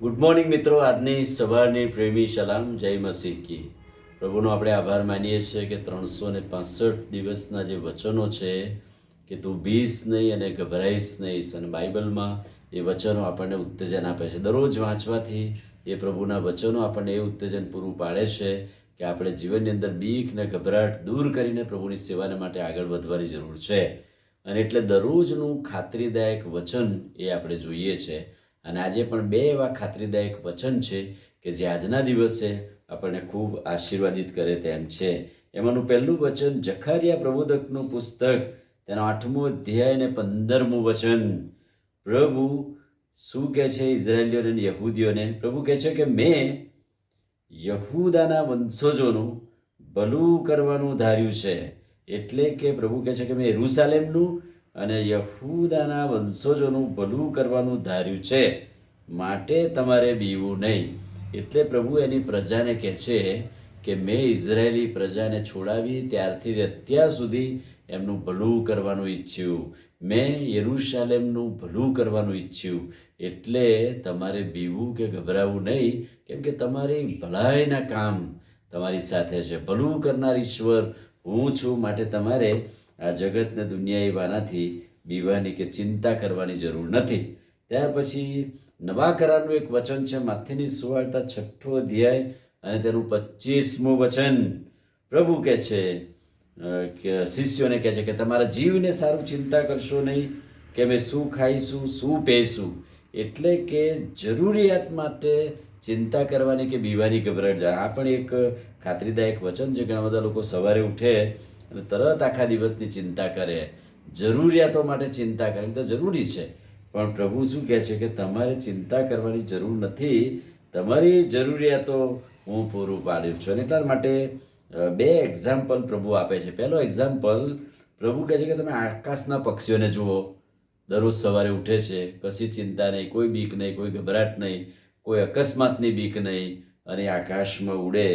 Good morning મિત્રો. આજની સવારની પ્રેમી સલામ. જય મસીહ કી. પ્રભુનો આપણે આભાર માનીએ છીએ કે 365 દિવસના જે વચનો છે કે તું બીસ નહીં અને ગભરાઈશ નહીં, અને બાઇબલમાં એ વચનો આપણને ઉત્તેજન આપે છે. દરરોજ વાંચવાથી એ પ્રભુના વચનો આપણને એ ઉત્તેજન પૂરું પાડે છે કે આપણે જીવનની અંદર બીક ને ગભરાટ દૂર કરીને પ્રભુની સેવાને માટે આગળ વધવાની જરૂર છે. અને એટલે દરરોજનું ખાતરીદાયક વચન એ આપણે જોઈએ છે. અને આજે પણ બે એવા ખાતરીદાયક વચન છે કે જે આજના દિવસે આપણને ખૂબ આશીર્વાદિત કરે તેમ છે. એમાંનું પહેલું વચન જખારિયા પ્રબોધકનું પુસ્તક, તેનો 8મો અધ્યાય અને 15મું વચન. પ્રભુ શું કહે છે ઇઝરાયલીઓને અને યહૂદીઓને? પ્રભુ કહે છે કે મેં યહૂદાના વંશજોનું ભલું કરવાનું ધાર્યું છે. એટલે કે પ્રભુ કહે છે કે મેં યરૂશાલેમનું અને યહૂદાના વંશજોનું ભલું કરવાનું ધાર્યું છે, માટે તમારે બીવું નહીં. એટલે પ્રભુ એની પ્રજાને કહે છે કે મેં ઇઝરાયેલી પ્રજાને છોડાવી ત્યારથી અત્યાર સુધી એમનું ભલું કરવાનું ઈચ્છ્યું. મેં યરૂશાલેમનું ભલું કરવાનું ઈચ્છ્યું. એટલે તમારે બીવું કે ગભરાવું નહીં, કેમ કે તમારી ભલાઈના કામ તમારી સાથે છે. ભલું કરનાર ઈશ્વર હું છું, માટે તમારે આ જગતને દુનિયાઈ વાનાથી બીવાની કે ચિંતા કરવાની જરૂર નથી. ત્યાર પછી નવા કરારનું એક વચન છે, માથેની સુવાર્તા 6 અધ્યાય અને તેનું 25મું વચન. પ્રભુ કહે છે કે શિષ્યોને કહે છે કે તમારા જીવને સારું ચિંતા કરશો નહીં કે અમે શું ખાઈશું, શું પીશું. એટલે કે જરૂરિયાત માટે ચિંતા કરવાની કે બીવાની ગભરાટ જાય. આ પણ એક ખાતરીદાયક વચન છે. ઘણા બધા લોકો સવારે ઉઠે અને તરત આખા દિવસની ચિંતા કરે, જરૂરિયાતો માટે ચિંતા કરે. તો જરૂરી છે, પણ પ્રભુ શું કહે છે કે તમારે ચિંતા કરવાની જરૂર નથી. તમારી જરૂરિયાતો હું પૂરું પાડ્યું છું. અને એટલા માટે બે એક્ઝામ્પલ પ્રભુ આપે છે. પહેલો એક્ઝામ્પલ પ્રભુ કહે છે કે તમે આકાશના પક્ષીઓને જુઓ. દરરોજ સવારે ઉઠે છે, કશી ચિંતા નહીં, કોઈ બીક નહીં, કોઈ ગભરાટ નહીં, કોઈ અકસ્માતની બીક નહીં, અને આકાશમાં ઉડે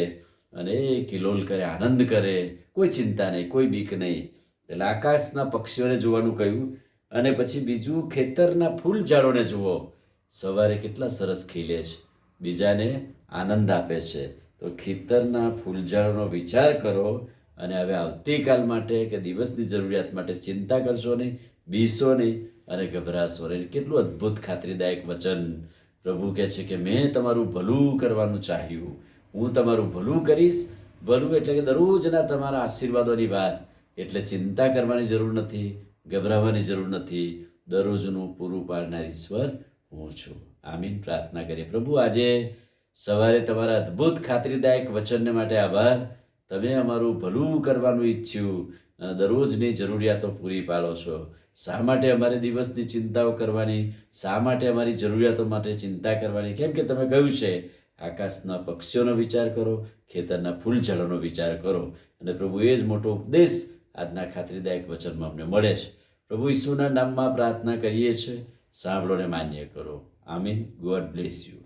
અને કિલોલ કરે, આનંદ કરે, કોઈ ચિંતા નહીં, કોઈ બીક નહીં. એટલે આકાશના પક્ષીઓને જોવાનું કહ્યું. અને પછી બીજું, ખેતરના ફૂલ ઝાડોને જુઓ. સવારે કેટલા સરસ ખીલે છે, બીજાને આનંદ આપે છે. તો ખેતરના ફૂલઝાડોનો વિચાર કરો અને હવે આવતીકાલ માટે કે દિવસની જરૂરિયાત માટે ચિંતા કરશો નહીં, બીસો નહીં અને ગભરાશો નહીં. કેટલું અદ્ભુત ખાતરીદાયક વચન. પ્રભુ કહે છે કે મેં તમારું ભલું કરવાનું ચાહ્યું, હું તમારું ભલું કરીશ. ભલું એટલે કે દરરોજના તમારા આશીર્વાદોની વાત. એટલે ચિંતા કરવાની જરૂર નથી, ગભરાવાની જરૂર નથી. દરરોજનું પૂરું પાડનાર ઈશ્વર હું છું. આમીન. પ્રાર્થના કરીએ. પ્રભુ આજે સવારે તમારા અદ્ભુત ખાતરીદાયક વચનને માટે આભાર. તમે અમારું ભલું કરવાનું ઈચ્છ્યું અને દરરોજની જરૂરિયાતો પૂરી પાડો છો. શા માટે અમારે દિવસની ચિંતાઓ કરવાની? શા માટે અમારી જરૂરિયાતો માટે ચિંતા કરવાની? કેમ કે તમે કહ્યું છે આકાશના પક્ષીઓનો વિચાર કરો, ખેતરના ફૂલઝાડોનો વિચાર કરો. અને પ્રભુ એ જ મોટો ઉપદેશ આજના ખાતરીદાયક વચનમાં અમને મળે છે. પ્રભુ ઈસુના નામમાં પ્રાર્થના કરીએ છીએ. સાંભળોને માન્ય કરો. આમીન. God bless you.